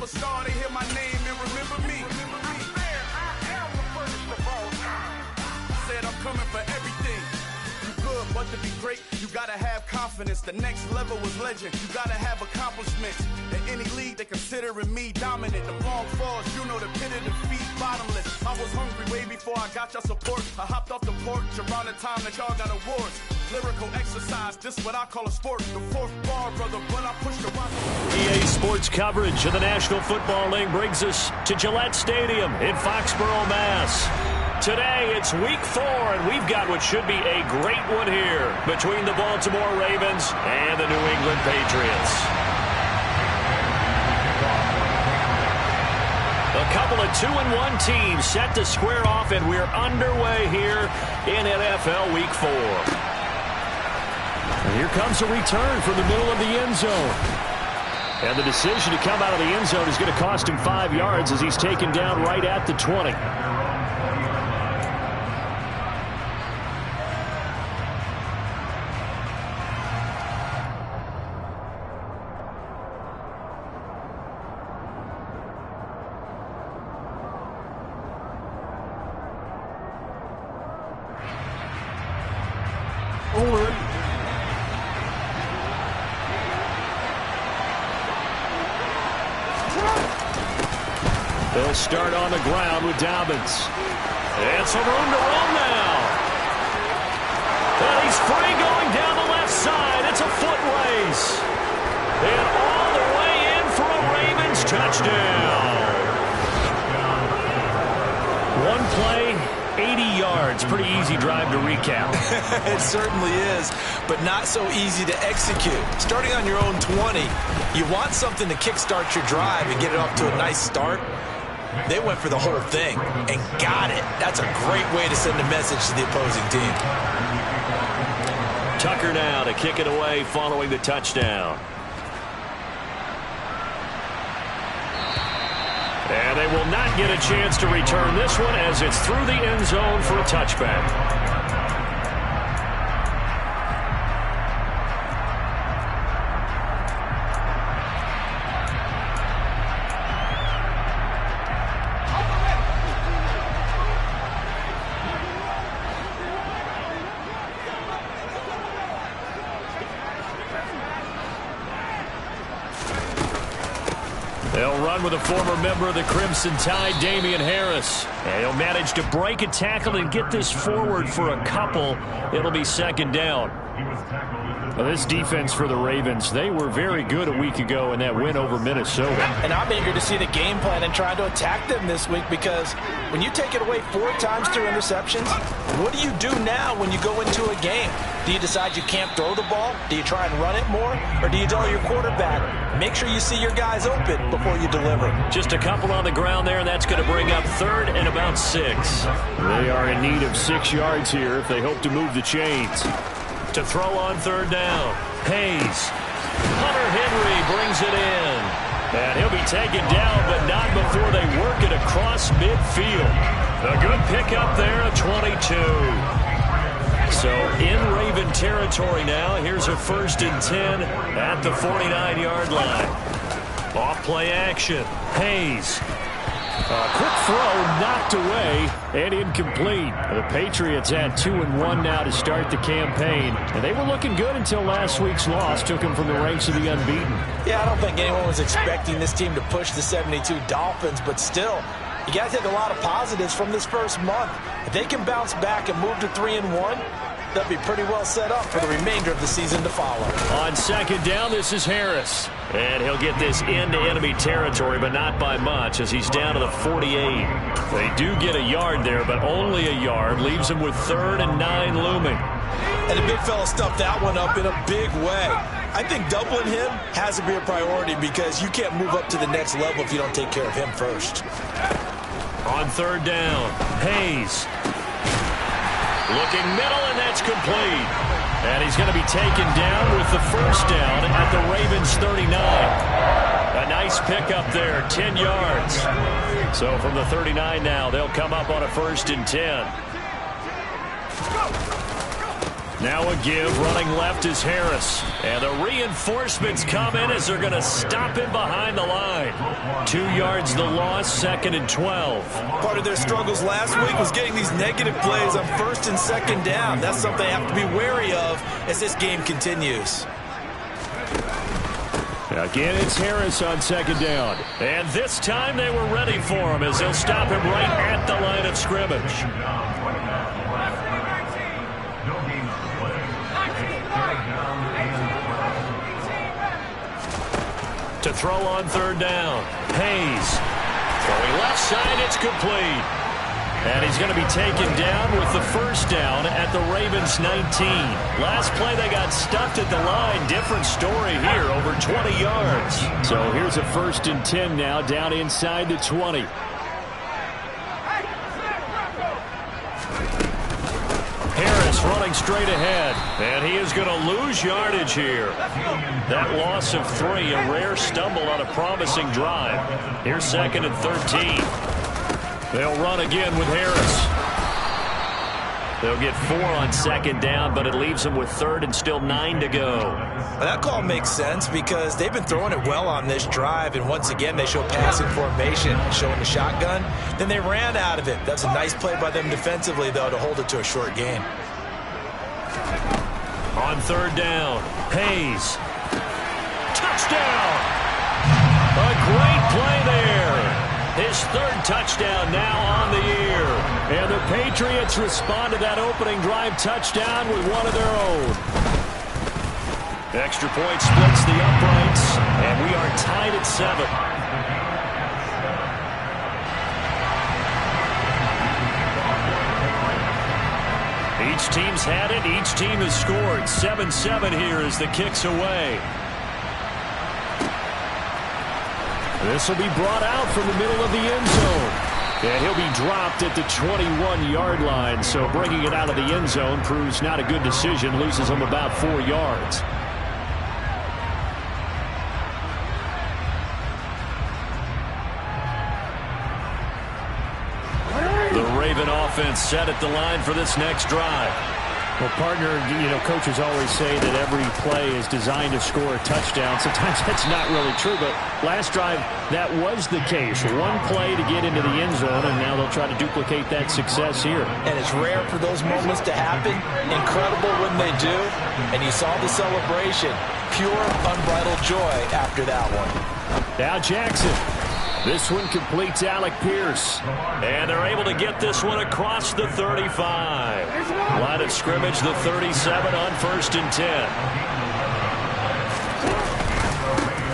a star, they hear my name and remember me. I swear I am the first of all time. Said I'm coming for everything. You good, but to be great, you gotta have confidence. The next level was legend. You gotta have accomplishments. In any league, they considering me dominant. The long falls, you know the pit of defeat, bottomless. I was hungry way before I got your support. I hopped off the porch around the time that y'all got awards. Lyrical exercise, this what I call a sport. The fourth bar, brother, but I pushed the rock. EA Sports coverage of the National Football League brings us to Gillette Stadium in Foxborough, Mass. Today, it's week 4, and we've got what should be a great one here between the Baltimore Ravens and the New England Patriots. A couple of 2-1 teams set to square off, and we're underway here in NFL Week 4. And here comes a return from the middle of the end zone. And the decision to come out of the end zone is going to cost him 5 yards as he's taken down right at the 20. They'll start on the ground with Dobbins. And some room to run now. And he's free going down the left side. It's a foot race. And all the way in for a Ravens touchdown. One play, 80 yards. Pretty easy drive to recap. It certainly is, but not so easy to execute. Starting on your own 20, you want something to kickstart your drive and get it off to a nice start. They went for the whole thing and got it. That's a great way to send a message to the opposing team. Tucker now to kick it away following the touchdown. And they will not get a chance to return this one as it's through the end zone for a touchback. They'll run with a former member of the Crimson Tide, Damian Harris. And he'll manage to break a tackle and get this forward for a couple. It'll be second down. Well, this defense for the Ravens, they were very good a week ago in that win over Minnesota. And I'm eager to see the game plan and try to attack them this week, because when you take it away 4 times through interceptions, what do you do now when you go into a game? Do you decide you can't throw the ball? Do you try and run it more? Or do you tell your quarterback, make sure you see your guys open before you deliver? Just a couple on the ground there, and that's going to bring up third and about 6. They are in need of 6 yards here if they hope to move the chains. To throw on third down, Hayes. Hunter Henry brings it in. And he'll be taken down, but not before they work it across midfield. A good pickup there at 22. So in Raven territory now. Here's a 1st and 10 at the 49-yard line. Off play action. Hayes. A quick throw knocked away and incomplete. The Patriots had 2-1 now to start the campaign. And they were looking good until last week's loss took them from the ranks of the unbeaten. Yeah, I don't think anyone was expecting this team to push the 72 Dolphins, but still, you got to take a lot of positives from this first month. If they can bounce back and move to 3-1, they'll be pretty well set up for the remainder of the season to follow. On second down, this is Harris. And he'll get this into enemy territory, but not by much, as he's down to the 48. They do get a yard there, but only a yard. Leaves him with 3rd and 9 looming. And the big fella stuffed that one up in a big way. I think doubling him has to be a priority, because you can't move up to the next level if you don't take care of him first. On third down, Hayes. Looking middle, and that's complete. And he's going to be taken down with the first down at the Ravens 39. A nice pickup there, 10 yards. So from the 39 now, they'll come up on a 1st and 10. Now a give, running left is Harris. And the reinforcements come in as they're going to stop him behind the line. 2 yards the loss, 2nd and 12. Part of their struggles last week was getting these negative plays on 1st and 2nd down. That's something they have to be wary of as this game continues. Again, it's Harris on 2nd down. And this time they were ready for him as they'll stop him right at the line of scrimmage. To throw on 3rd down. Hayes. Throwing left side, it's complete. And he's going to be taken down with the 1st down at the Ravens 19. Last play they got stuffed at the line. Different story here, over 20 yards. So here's a 1st and 10 now, down inside the 20. Harris running straight ahead, and he is going to lose yardage here. That loss of 3, a rare stumble on a promising drive. Here's 2nd and 13. They'll run again with Harris. They'll get 4 on 2nd down, but it leaves them with 3rd and still 9 to go. Well, that call makes sense because they've been throwing it well on this drive, and once again they show passing formation, showing the shotgun. Then they ran out of it. That's a nice play by them defensively, though, to hold it to a short gain. On 3rd down, Hayes. Touchdown! A great play there. His 3rd touchdown now on the year. And the Patriots respond to that opening drive touchdown with one of their own. Extra point splits the uprights, and we are tied at 7. Each team's had it. Each team has scored. 7-7 here as the kick's away. This will be brought out from the middle of the end zone. And he'll be dropped at the 21-yard line. So bringing it out of the end zone proves not a good decision. Loses him about 4 yards. The Raven offense set at the line for this next drive. Well, partner, coaches always say that every play is designed to score a touchdown. Sometimes that's not really true, but last drive, that was the case. One play to get into the end zone, and now they'll try to duplicate that success here. And it's rare for those moments to happen. Incredible when they do. And you saw the celebration. Pure, unbridled joy after that one. Now Jackson. This one completes Alec Pierce. And they're able to get this one across the 35. Line of scrimmage, the 37 on 1st and 10.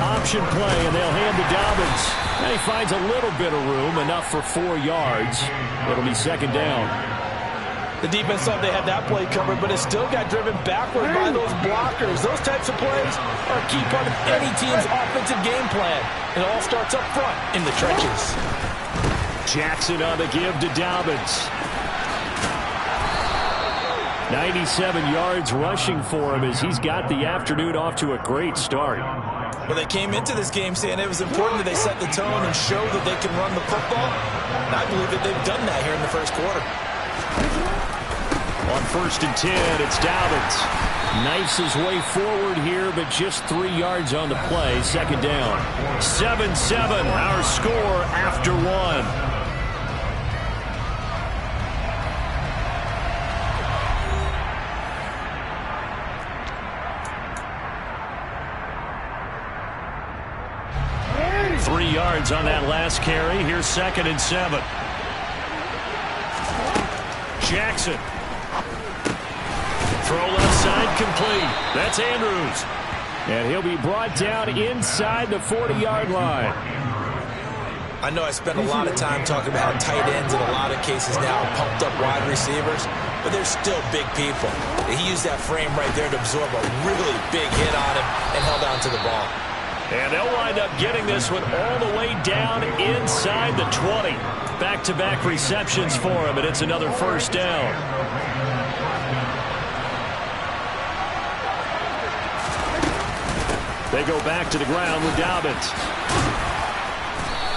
Option play, and they'll hand to Dobbins. And he finds a little bit of room, enough for 4 yards. It'll be 2nd down. The defense thought they had that play covered, but it still got driven backward by those blockers. Those types of plays are a key part of any team's offensive game plan. It all starts up front in the trenches. Jackson on the give to Dobbins. 97 yards rushing for him as he's got the afternoon off to a great start. Well, they came into this game saying it was important that they set the tone and show that they can run the football. And I believe that they've done that here in the 1st quarter. On 1st and 10, it's Dobbins. Knifes his way forward here, but just 3 yards on the play. 2nd down. 7-7, our score after 1. Yards on that last carry. Here's 2nd and 7. Jackson. Throw left side complete. That's Andrews. And he'll be brought down inside the 40-yard line. I know I spent a lot of time talking about how tight ends in a lot of cases now are pumped up wide receivers, but they're still big people. He used that frame right there to absorb a really big hit on him and held on to the ball. And they'll wind up getting this one all the way down inside the 20. Back-to-back receptions for him, and it's another 1st down. They go back to the ground with Dobbins.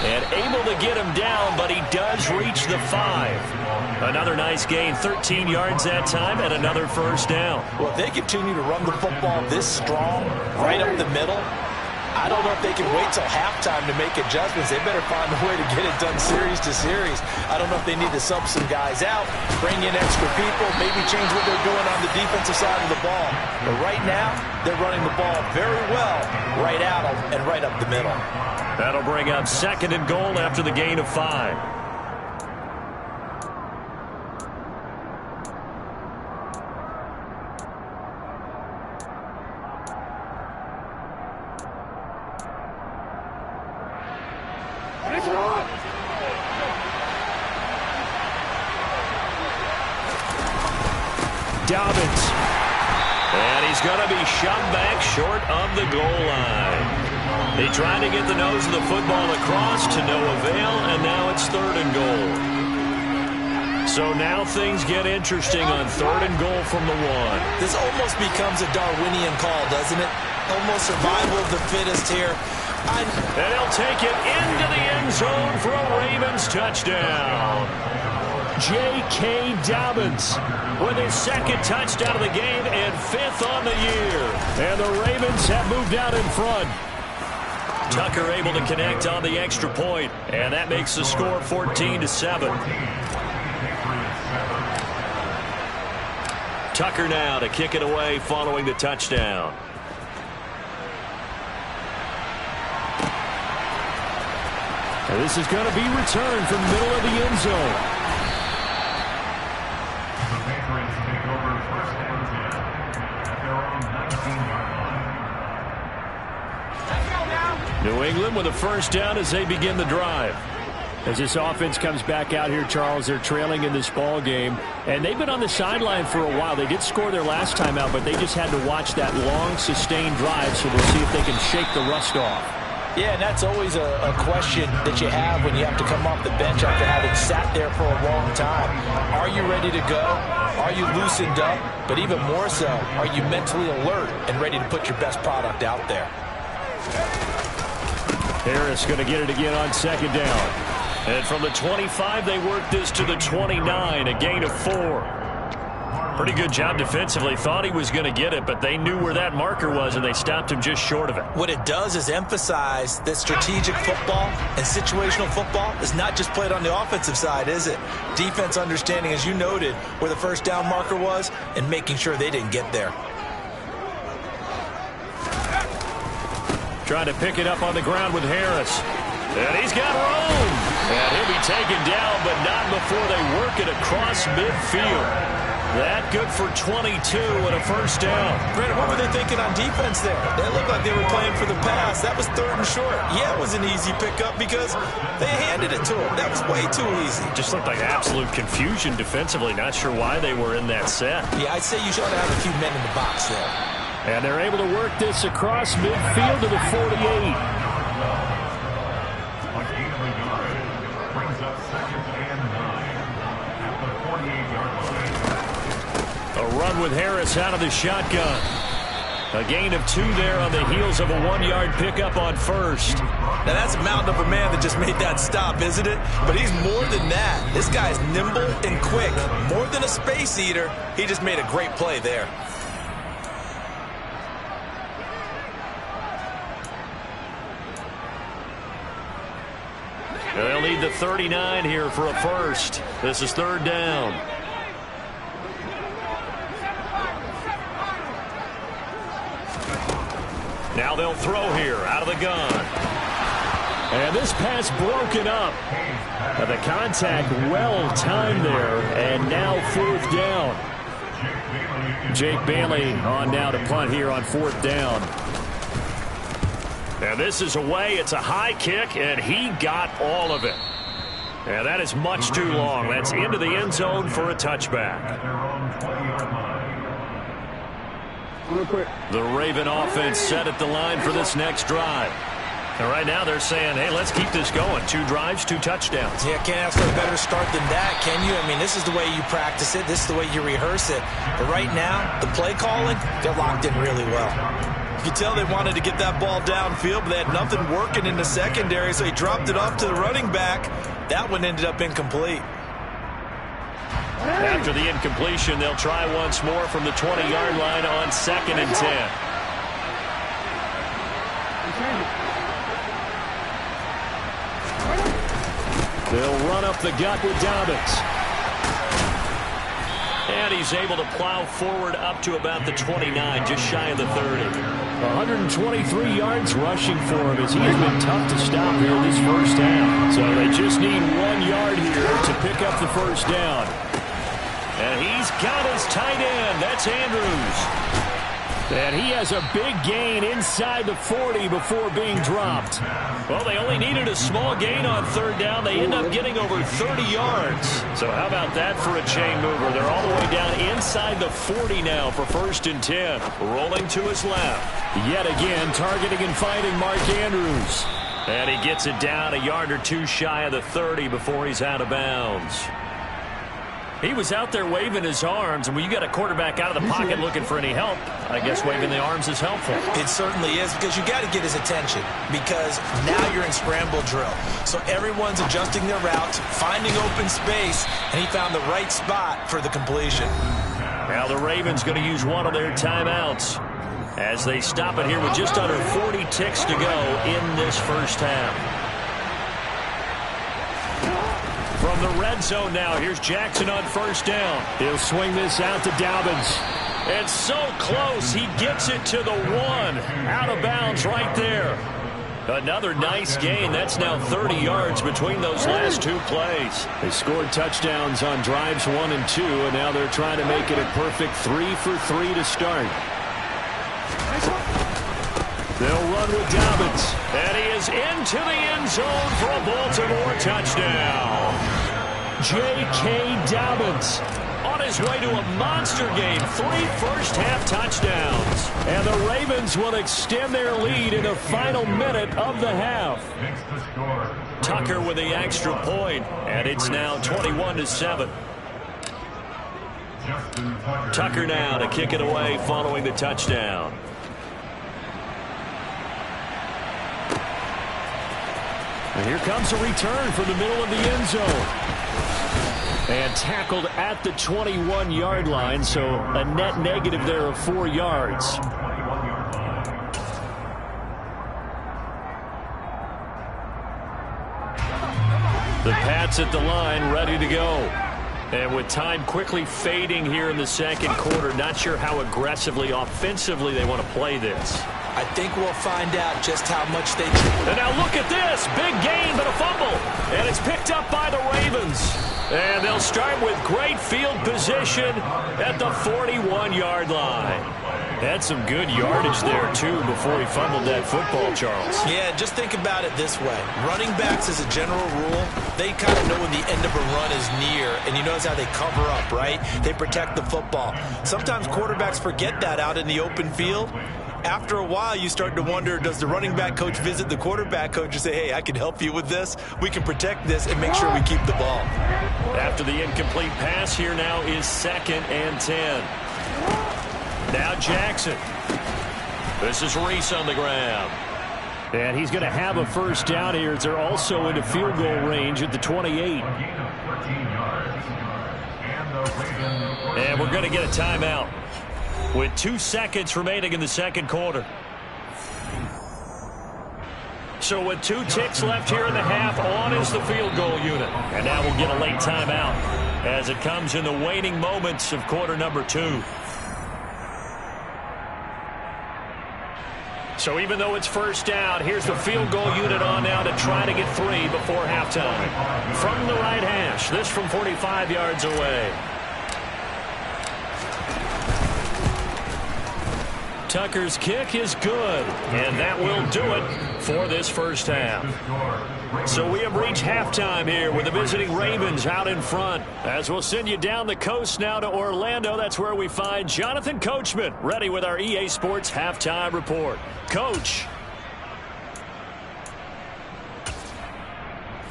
And able to get him down, but he does reach the 5. Another nice gain, 13 yards that time, and another 1st down. Well, if they continue to run the football this strong, right up the middle, I don't know if they can wait till halftime to make adjustments. They better find a way to get it done series to series. I don't know if they need to sub some guys out, bring in extra people, maybe change what they're doing on the defensive side of the ball. But right now, they're running the ball very well right at them and right up the middle. That'll bring up 2nd and goal after the gain of 5. Dobbins. And he's going to be shoved back short of the goal line. They tried to get the nose of the football across to no avail, and now it's 3rd and goal. So now things get interesting on 3rd and goal from the 1. This almost becomes a Darwinian call, doesn't it? Almost survival of the fittest here. And he'll take it into the end zone for a Ravens touchdown. J.K. Dobbins with his 2nd touchdown of the game and 5th on the year. And the Ravens have moved out in front. Tucker able to connect on the extra point, and that makes the score 14-7. Tucker now to kick it away following the touchdown. And this is going to be returned from the middle of the end zone. New England with a 1st down as they begin the drive. As this offense comes back out here, Charles, they're trailing in this ball game, and they've been on the sideline for a while. They did score their last time out, but they just had to watch that long, sustained drive, so we'll see if they can shake the rust off. Yeah, and that's always a question that you have when you have to come off the bench after having sat there for a long time. Are you ready to go? Are you loosened up? But even more so, are you mentally alert and ready to put your best product out there? Harris going to get it again on 2nd down. And from the 25, they work this to the 29, a gain of 4. Pretty good job defensively. Thought he was going to get it, but they knew where that marker was, and they stopped him just short of it. What it does is emphasize that strategic football and situational football is not just played on the offensive side, is it? Defense understanding, as you noted, where the 1st down marker was and making sure they didn't get there. Trying to pick it up on the ground with Harris. And he's got room. And he'll be taken down, but not before they work it across midfield. That good for 22 and a 1st down. Brandon, what were they thinking on defense there? They looked like they were playing for the pass. That was 3rd and short. Yeah, it was an easy pickup because they handed it to him. That was way too easy. Just looked like absolute confusion defensively. Not sure why they were in that set. Yeah, I'd say you should have a few men in the box there. And they're able to work this across midfield to the 48. A run with Harris out of the shotgun. A gain of 2 there on the heels of a 1-yard pickup on 1st. Now that's a mountain of a man that just made that stop, isn't it? But he's more than that. This guy's nimble and quick. More than a space eater, he just made a great play there. They'll need the 39 here for a 1st. This is 3rd down. Now they'll throw here out of the gun. And this pass broken up. The contact well timed there. And now 4th down. Jake Bailey on now to punt here on 4th down. And this is away. It's a high kick, and he got all of it. And that is much too long. That's into the end zone for a touchback. The Raven offense set at the line for this next drive. And right now they're saying, hey, let's keep this going. 2 drives, 2 touchdowns. Yeah, can't ask for a better start than that, can you? I mean, this is the way you practice it. This is the way you rehearse it. But right now, the play calling, they're locked in really well. You can tell they wanted to get that ball downfield, but they had nothing working in the secondary, so he dropped it off to the running back. That one ended up incomplete. After the incompletion, they'll try once more from the 20-yard line on 2nd and 10. They'll run up the gut with Dobbins. And he's able to plow forward up to about the 29, just shy of the 30. 123 yards rushing for him as he has been tough to stop here this first half. So they just need 1 yard here to pick up the first down. And he's got his tight end. That's Andrews. And he has a big gain inside the 40 before being dropped. Well, they only needed a small gain on third down. They end up getting over 30 yards. So how about that for a chain mover? They're all the way down inside the 40 now for 1st and 10. Rolling to his left. Yet again, targeting and finding Mark Andrews. And he gets it down a yard or two shy of the 30 before he's out of bounds. He was out there waving his arms, and when you got a quarterback out of the pocket looking for any help, I guess waving the arms is helpful. It certainly is, because you got to get his attention, because now you're in scramble drill. So everyone's adjusting their routes, finding open space, and he found the right spot for the completion. Now the Ravens going to use one of their timeouts as they stop it here with just under 40 ticks to go in this first half. From the red zone now, here's Jackson on first down. He'll swing this out to Dobbins. And so close, he gets it to the 1. Out of bounds right there. Another nice gain. That's now 30 yards between those last two plays. They scored touchdowns on drives 1 and 2, and now they're trying to make it a perfect 3 for 3 to start. They'll run with Dobbins. And he is into the end zone for a Baltimore touchdown. J.K. Dobbins on his way to a monster game. 3 first-half touchdowns. And the Ravens will extend their lead in the final minute of the half. Tucker with the extra point, and it's now 21-7. Tucker now to kick it away following the touchdown. And here comes a return from the middle of the end zone. And tackled at the 21-yard line, so a net negative there of 4 yards. The Pats at the line, ready to go. And with time quickly fading here in the second quarter, not sure how aggressively, offensively they want to play this. I think we'll find out just how much they... And now look at this. Big gain, but a fumble. And it's picked up by the Ravens. And they'll start with great field position at the 41-yard line. Had some good yardage there, too, before he fumbled that football, Charles. Yeah, just think about it this way. Running backs, as a general rule, they kind of know when the end of a run is near, and you notice how they cover up, right? They protect the football. Sometimes quarterbacks forget that out in the open field. After a while, you start to wonder, does the running back coach visit the quarterback coach and say, hey, I can help you with this. We can protect this and make sure we keep the ball. After the incomplete pass, here now is 2nd and 10. Now Jackson. This is Reese on the ground. And he's going to have a first down here. They're also into field goal range at the 28. And we're going to get a timeout with 2 seconds remaining in the second quarter. So with 2 ticks left here in the half, on is the field goal unit. And now we'll get a late timeout as it comes in the waning moments of quarter number 2. So even though it's first down, here's the field goal unit on now to try to get 3 before halftime. From the right hash, this from 45 yards away. Tucker's kick is good, and that will do it for this first half. So we have reached halftime here with the visiting Ravens out in front. As we'll send you down the coast now to Orlando, that's where we find Jonathan Coachman ready with our EA Sports Halftime Report. Coach.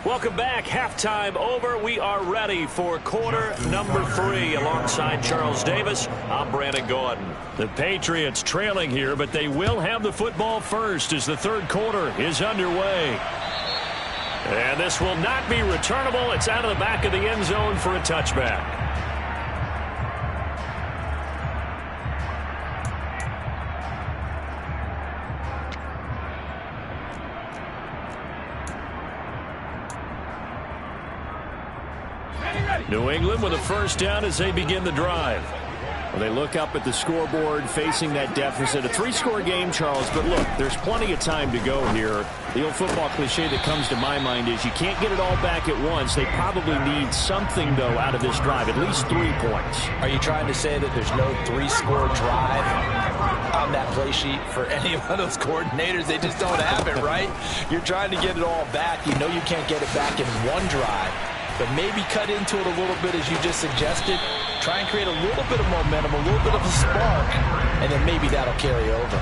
Welcome back. Halftime over. We are ready for quarter number 3. Alongside Charles Davis, I'm Brandon Gordon. The Patriots trailing here, but they will have the football first as the third quarter is underway. And this will not be returnable. It's out of the back of the end zone for a touchback. New England with a first down as they begin the drive. Well, they look up at the scoreboard facing that deficit. A 3-score game, Charles, but look, there's plenty of time to go here. The old football cliche that comes to my mind is you can't get it all back at once. They probably need something, though, out of this drive, at least 3 points. Are you trying to say that there's no 3-score drive on that play sheet for any one of those coordinators? They just don't have it, right? You're trying to get it all back. You know you can't get it back in one drive, but maybe cut into it a little bit as you just suggested. Try and create a little bit of momentum, a little bit of a spark, and then maybe that'll carry over.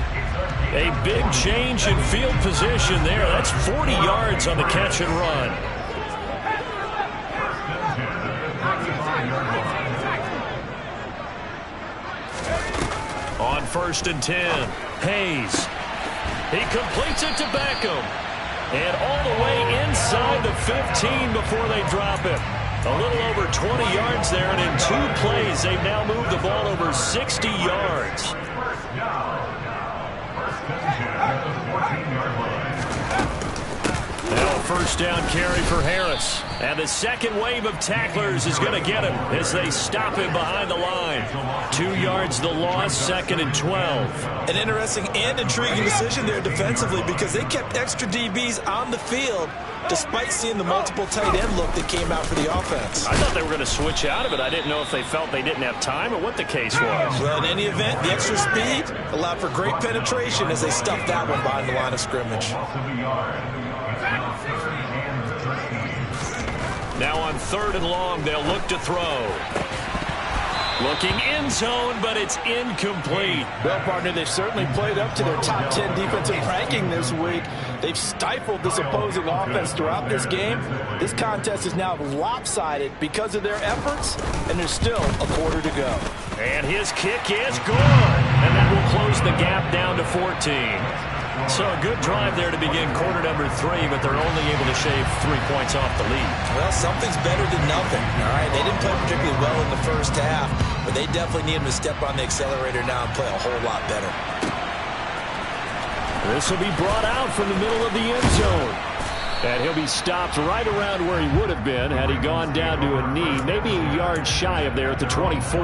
A big change in field position there. That's 40 yards on the catch and run. On 1st and 10, Hayes. He completes it to Beckham. And all the way inside the 15 before they drop it. A little over 20 yards there, and in 2 plays, they've now moved the ball over 60 yards. Now a first down carry for Harris. And the second wave of tacklers is going to get him as they stop him behind the line. 2 yards the loss, 2nd and 12. An interesting and intriguing decision there defensively because they kept extra DBs on the field despite seeing the multiple tight end look that came out for the offense. I thought they were going to switch out of it. I didn't know if they felt they didn't have time or what the case was. Well, in any event, the extra speed allowed for great penetration as they stuffed that one behind the line of scrimmage. Now on 3rd and long, they'll look to throw. Looking end zone, but it's incomplete. Well, partner, they've certainly played up to their top 10 defensive ranking this week. They've stifled this opposing offense throughout this game. This contest is now lopsided because of their efforts, and there's still a quarter to go. And his kick is good. And that will close the gap down to 14. So a good drive there to begin quarter number 3, but they're only able to shave 3 points off the lead. Well, something's better than nothing. All right, they didn't play particularly well in the first half, but they definitely need him to step on the accelerator now and play a whole lot better. This will be brought out from the middle of the end zone. And he'll be stopped right around where he would have been had he gone down to a knee, maybe a yard shy of there at the 24.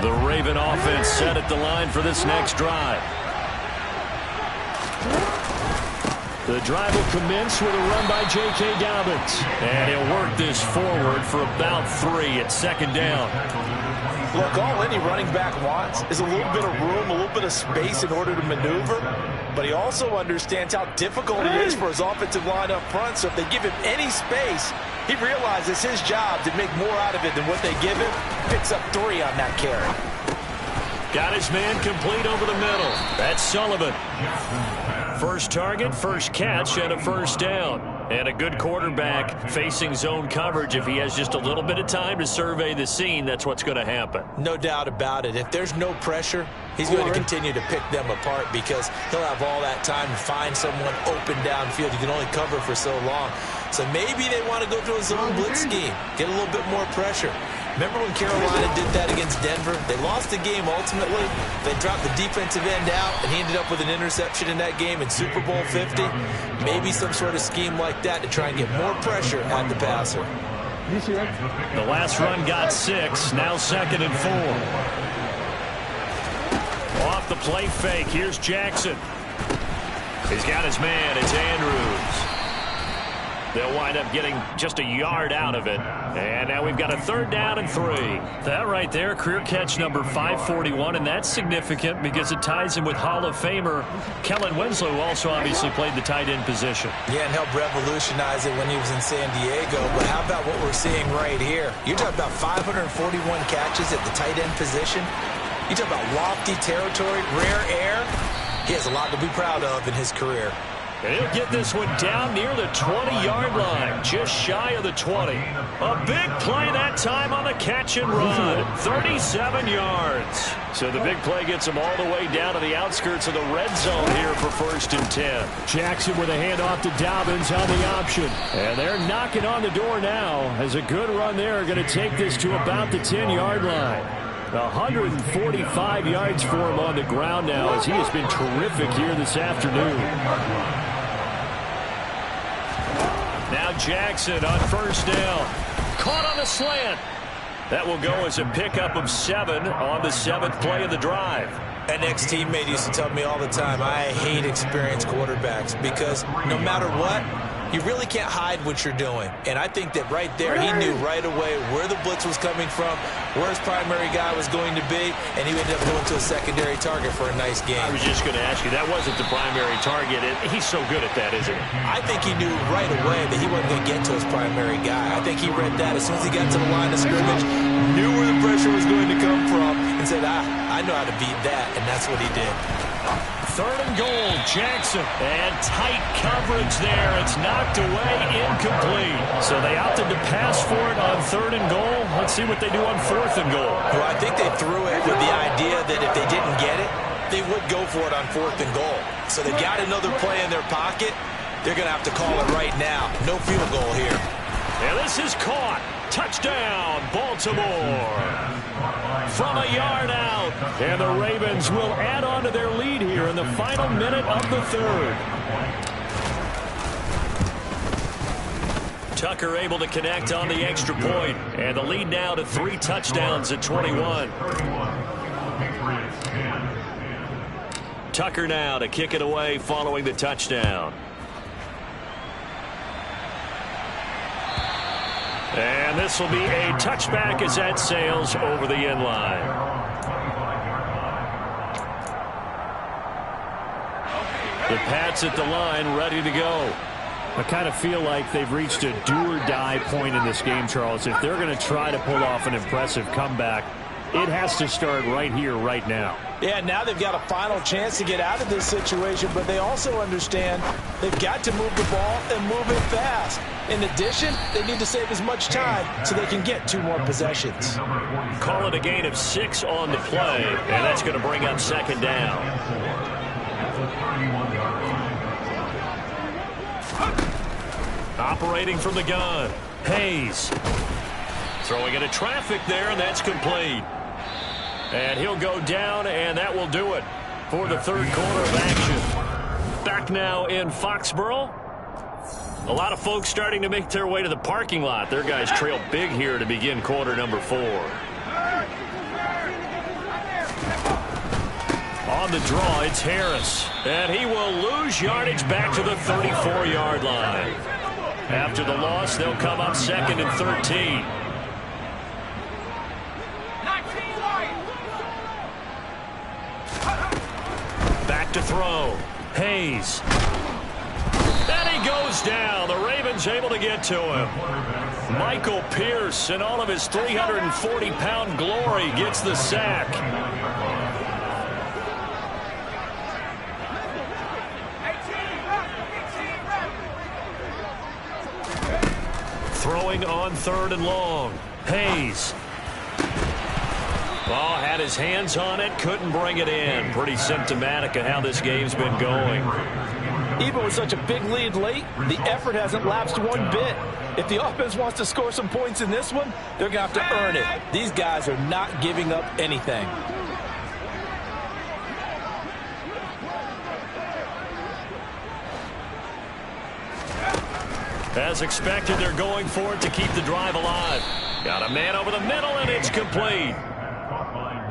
The Raven offense set at the line for this next drive. The drive will commence with a run by J.K. Dobbins. And he'll work this forward for about 3 at 2nd down. Look, all any running back wants is a little bit of room, a little bit of space in order to maneuver. But he also understands how difficult it is for his offensive line up front. So if they give him any space, he realizes his job to make more out of it than what they give him. Picks up 3 on that carry. Got his man complete over the middle. That's Sullivan. First target, first catch, and a first down. And a good quarterback facing zone coverage. If he has just a little bit of time to survey the scene, that's what's going to happen. No doubt about it. If there's no pressure, he's going to continue to pick them apart because he'll have all that time to find someone open downfield. You can only cover for so long. So maybe they want to go to a zone blitz scheme, get a little bit more pressure. Remember when Carolina did that against Denver? They lost the game ultimately. They dropped the defensive end out, and he ended up with an interception in that game in Super Bowl 50. Maybe some sort of scheme like that to try and get more pressure at the passer. The last run got 6, now 2nd and 4. Off the play fake, here's Jackson. He's got his man, it's Andrews. They'll wind up getting just a yard out of it. And now we've got a 3rd down and 3. That right there, career catch number 541, and that's significant because it ties him with Hall of Famer Kellen Winslow, who also obviously played the tight end position. Yeah, and helped revolutionize it when he was in San Diego. But how about what we're seeing right here? You're talking about 541 catches at the tight end position. You talk about lofty territory, rare air. He has a lot to be proud of in his career. And he'll get this one down near the 20-yard line, just shy of the 20. A big play that time on the catch and run, 37 yards. So the big play gets him all the way down to the outskirts of the red zone here for 1st and 10. Jackson with a handoff to Dobbins on the option. And they're knocking on the door now as a good run there going to take this to about the 10-yard line. 145 yards for him on the ground now as he has been terrific here this afternoon. Now Jackson on first down. Caught on the slant. That will go as a pickup of 7 on the 7th play of the drive. An ex-teammate used to tell me all the time, I hate experienced quarterbacks because no matter what, you really can't hide what you're doing. And I think that right there, he knew right away where the blitz was coming from, where his primary guy was going to be, and he ended up going to a secondary target for a nice game. I was just going to ask you, that wasn't the primary target. He's so good at that, isn't he? I think he knew right away that he wasn't going to get to his primary guy. I think he read that as soon as he got to the line of scrimmage, knew where the pressure was going to come from, and said, I know how to beat that, and that's what he did. 3rd and goal, Jackson. And tight coverage there. It's knocked away, incomplete. So they opted to pass for it on 3rd and goal. Let's see what they do on 4th and goal. Well, I think they threw it with the idea that if they didn't get it, they would go for it on 4th and goal. So they got another play in their pocket. They're going to have to call it right now. No field goal here. And this is caught. Touchdown, Baltimore. From a yard out. And the Ravens will add on to their lead here in the final minute of the 3rd. Tucker able to connect on the extra point. And the lead now to 3 touchdowns at 21. Tucker now to kick it away following the touchdown. And this will be a touchback as that sails over the end line. The Pats at the line ready to go. I kind of feel like they've reached a do-or-die point in this game, Charles. If they're going to try to pull off an impressive comeback, it has to start right here, right now. Yeah, now they've got a final chance to get out of this situation, but they also understand they've got to move the ball and move it fast. In addition, they need to save as much time so they can get 2 more possessions. Call it a gain of 6 on the play, and that's going to bring up 2nd down. Operating from the gun, Hayes. Throwing into traffic there, and that's complete. And he'll go down, and that will do it for the 3rd quarter of action. Back now in Foxborough. A lot of folks starting to make their way to the parking lot. Their guys trail big here to begin quarter number 4. On the draw, it's Harris. And he will lose yardage back to the 34-yard line. After the loss, they'll come up 2nd and 13. Back to throw. Hayes. And he goes down. The Ravens able to get to him. Michael Pierce, in all of his 340-pound glory, gets the sack. Throwing on 3rd and long. Hayes. Ball had his hands on it, couldn't bring it in. Pretty symptomatic of how this game's been going. Even with such a big lead late, the effort hasn't lapsed one bit. If the offense wants to score some points in this one, they're going to have to earn it. These guys are not giving up anything. As expected, they're going for it to keep the drive alive. Got a man over the middle, and it's complete.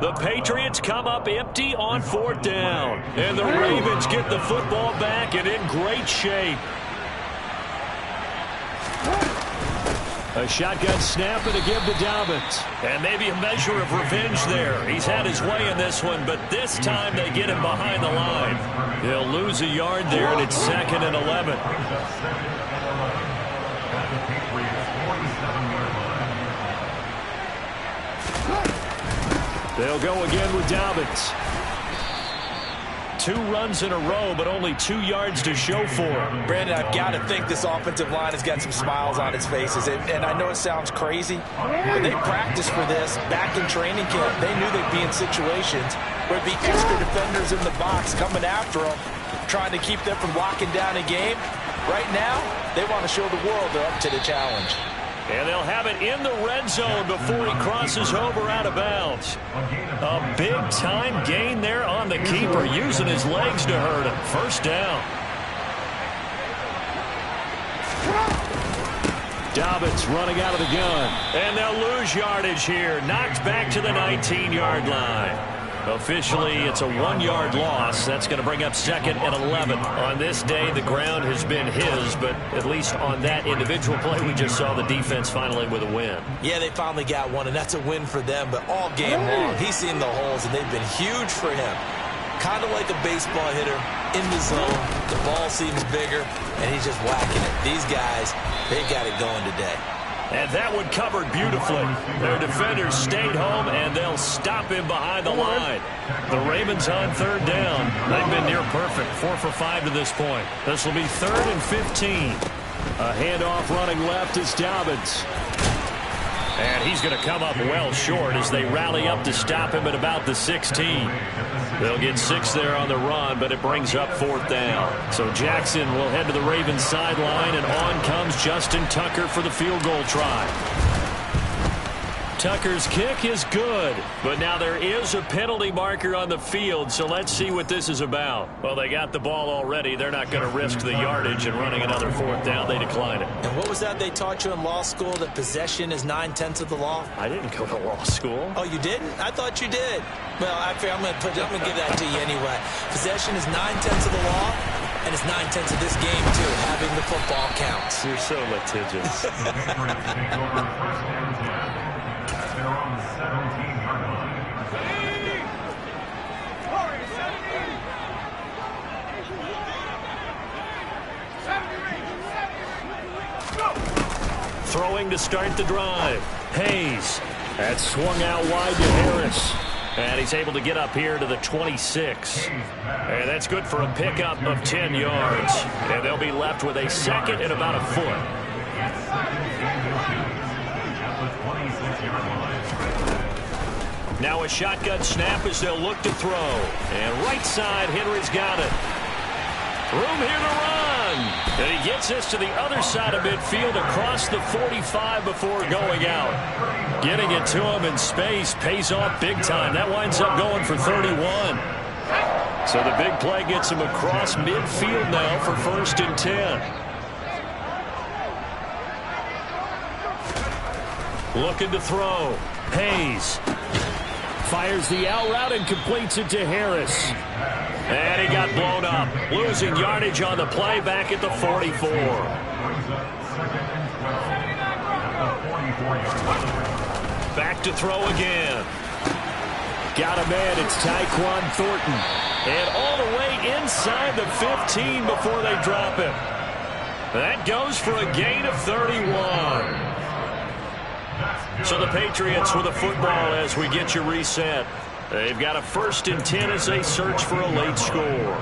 The Patriots come up empty on 4th down. And the Ravens get the football back and in great shape. A shotgun snap and a give to Dobbins. And maybe a measure of revenge there. He's had his way in this one, but this time they get him behind the line. They'll lose a yard there, and it's 2nd and 11. They'll go again with Dobbins. 2 runs in a row, but only 2 yards to show for him. Brandon, I've got to think this offensive line has got some smiles on its faces. And I know it sounds crazy, but they practiced for this back in training camp. They knew they'd be in situations where there'd be extra defenders in the box coming after them, trying to keep them from locking down a game. Right now, they want to show the world they're up to the challenge. And they'll have it in the red zone before he crosses over out of bounds. A big-time gain there on the keeper, using his legs to hurt him. 1st down. Dobbins running out of the gun. And they'll lose yardage here. Knocked back to the 19-yard line. Officially, it's a 1-yard loss. That's going to bring up 2nd and 11. On this day, the ground has been his, but at least on that individual play, we just saw the defense finally with a win. Yeah, they finally got one, and that's a win for them. But all game long, he's seen the holes, and they've been huge for him. Kind of like a baseball hitter in the zone. The ball seems bigger, and he's just whacking it. These guys, they got it going today. And that one covered beautifully. Their defenders stayed home, and they'll stop him behind the line. The Ravens on 3rd down. They've been near perfect, 4 for 5 to this point. This will be 3rd and 15. A handoff running left is Dobbins. And he's going to come up well short as they rally up to stop him at about the 16. They'll get 6 there on the run, but it brings up 4th down. So Jackson will head to the Ravens sideline, and on comes Justin Tucker for the field goal try. Tucker's kick is good, but now there is a penalty marker on the field, so let's see what this is about. Well, they got the ball already. They're not going to risk the yardage, and running another 4th down, they decline it. And what was that they taught you in law school, that possession is 9/10 of the law? I didn't go to law school. Oh, you didn't? I thought you did. Well, I'm going to give that to you anyway. Possession is 9/10 of the law, and it's 9/10 of this game, too. Having the football counts. You're so litigious. Throwing to start the drive. Hayes. That's swung out wide to Harris. And he's able to get up here to the 26. And that's good for a pickup of 10 yards. And they'll be left with a 2nd and about a foot. Now a shotgun snap as they'll look to throw. And right side, Henry's got it. Room here to run. And he gets this to the other side of midfield across the 45 before going out. Getting it to him in space pays off big time. That winds up going for 31. So the big play gets him across midfield now for 1st and 10. Looking to throw. Hayes fires the out route and completes it to Harris. And he got blown up. Losing yardage on the play back at the 44. Back to throw again. Got a man. It's Tyquan Thornton. And all the way inside the 15 before they drop him. That goes for a gain of 31. So the Patriots with a football as we get you reset. They've got a 1st and 10 as they search for a late score.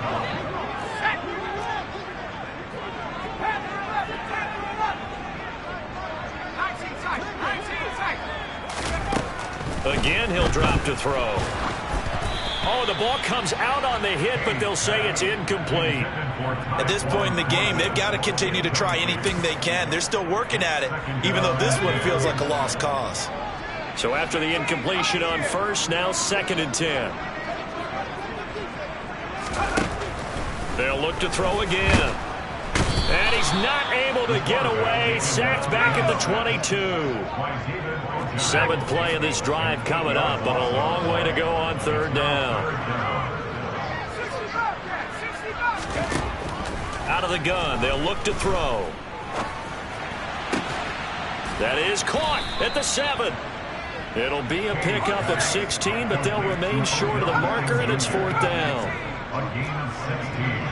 Again, he'll drop to throw. Oh, the ball comes out on the hit, but they'll say it's incomplete. At this point in the game, they've got to continue to try anything they can. They're still working at it, even though this one feels like a lost cause. So after the incompletion on 1st, now 2nd and 10. They'll look to throw again. And he's not able to get away. Sacked back at the 22. 7th play of this drive coming up, but a long way to go on 3rd down. Out of the gun, they'll look to throw. That is caught at the 7. It'll be a pickup of 16, but they'll remain short of the marker, and it's 4th down. A gain of 16.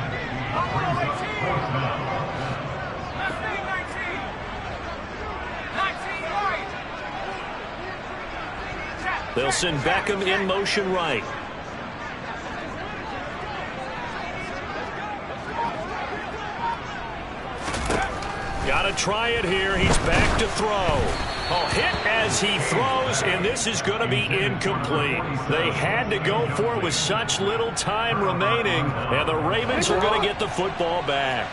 They'll send Beckham in motion right. Got to try it here. He's back to throw. Oh, hit as he throws, and this is going to be incomplete. They had to go for it with such little time remaining, and the Ravens are going to get the football back.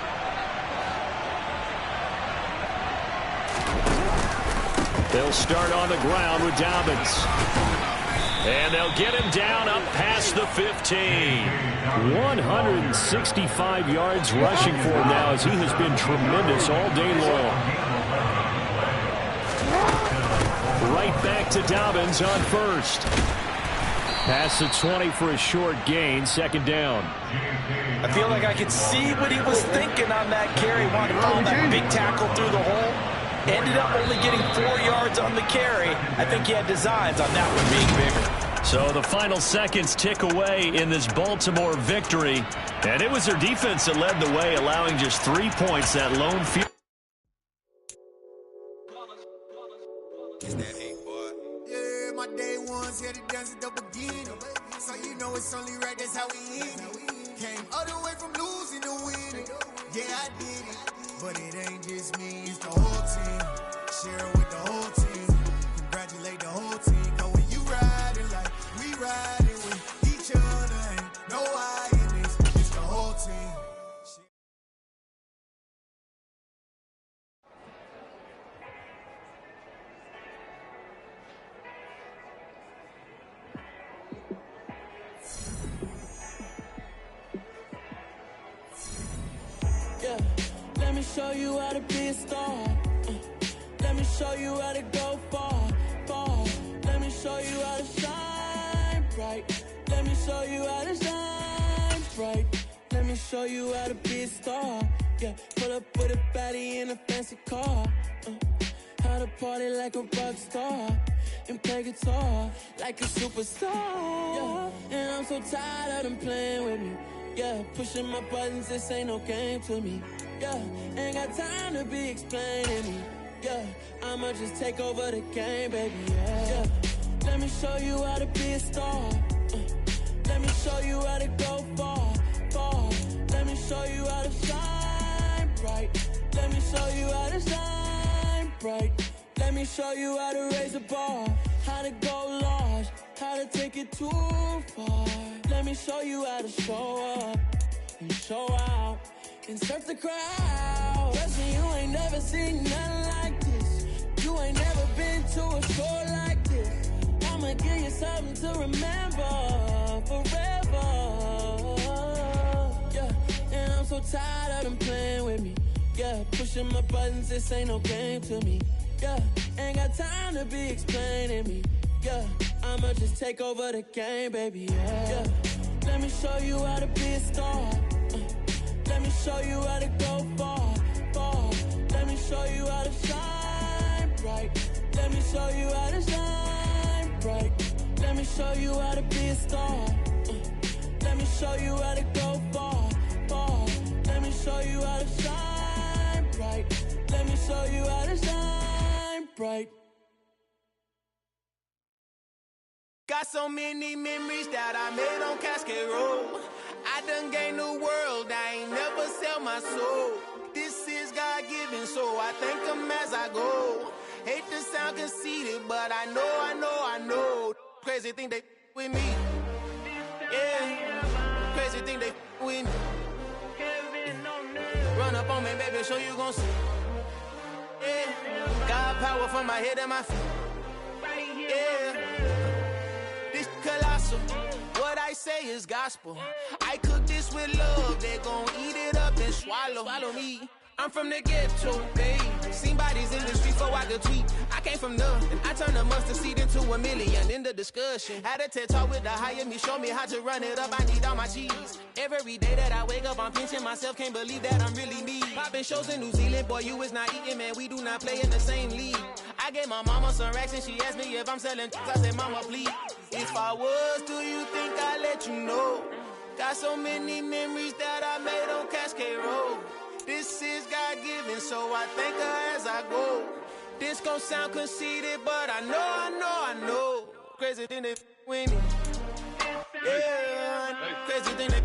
They'll start on the ground with Dobbins. And they'll get him down up past the 15. 165 yards rushing for him now as he has been tremendous all day long. back to Dobbins on first. Past the 20 for a short gain, second down. I feel like I could see what he was thinking on that carry. Wanted to follow that big tackle through the hole. Ended up only getting 4 yards on the carry. I think he had designs on that one being bigger. So the final seconds tick away in this Baltimore victory. And it was their defense that led the way, allowing just 3 points, that lone field. Yeah, my day ones here to dance at the beginning. So you know it's only right, that's how we end it. Came all the way from losing to winning. Yeah, I did it. But it ain't just me, it's the whole team. Share it with the whole team. Congratulate the whole team. Cause when you riding like we riding with each other, ain't no I in this. It's the whole team. Yeah, let me show you how to be a star. Let me show you how to go far, far. Let me show you how to shine bright. Let me show you how to shine bright. Let me show you how to be a star. Yeah, pull up with a baddie in a fancy car. How to party like a rock star and play guitar like a superstar. Yeah, and I'm so tired of them playing with me. Yeah, pushing my buttons, this ain't no game to me. Yeah, ain't got time to be explaining me. Yeah, I'ma just take over the game, baby. Yeah, let me show you how to be a star. Let me show you how to go far, far. Let me show you how to shine bright. Let me show you how to shine bright. Let me show you how to raise the bar, how to go large, how to take it too far. Let me show you how to show up and show out and surf the crowd. Trust me, you ain't never seen nothing like this. You ain't never been to a show like this. I'ma give you something to remember forever. Yeah, and I'm so tired of them playing with me. Yeah, pushing my buttons, this ain't no game to me. Yeah, ain't got time to be explaining me. Yeah, I'ma just take over the game, baby. Yeah, let me show you how to be a star. Let me show you how to go far, far. Let me show you how to shine bright. Let me show you how to shine bright. Let me show you how to be a star. Let me show you how to go far, far. Let me show you how to shine bright. Let me show you how to shine bright. Got so many memories that I made on Cascade Road. I done gained the world, I ain't never sell my soul. This is God-given, so I thank him as I go. Hate to sound conceited, but I know. Crazy thing they with me. Yeah, crazy thing they with me. Run up on me, baby, show you gon' see. Yeah, God power from my head and my feet. Yeah, this colossal. What I say is gospel. I cook this with love. They gon' eat it up and swallow me. I'm from the ghetto, babe. Seen bodies in the streets before I could tweet. I came from nothing. I turned a mustard seed into a million. In the discussion, had a TED talk with the higher me. Show me how to run it up. I need all my cheese. Every day that I wake up, I'm pinching myself. Can't believe that I'm really me. Popping shows in New Zealand, boy, you is not eating, man. We do not play in the same league. I gave my mama some racks and she asked me if I'm selling. I said, mama, please. If I was, do you think I'd let you know? Got so many memories that I made on Cascade Road. This is God-given, so I thank her as I go. This gon' sound conceited, but I know. Crazy thing they with me. Yeah, crazy thing they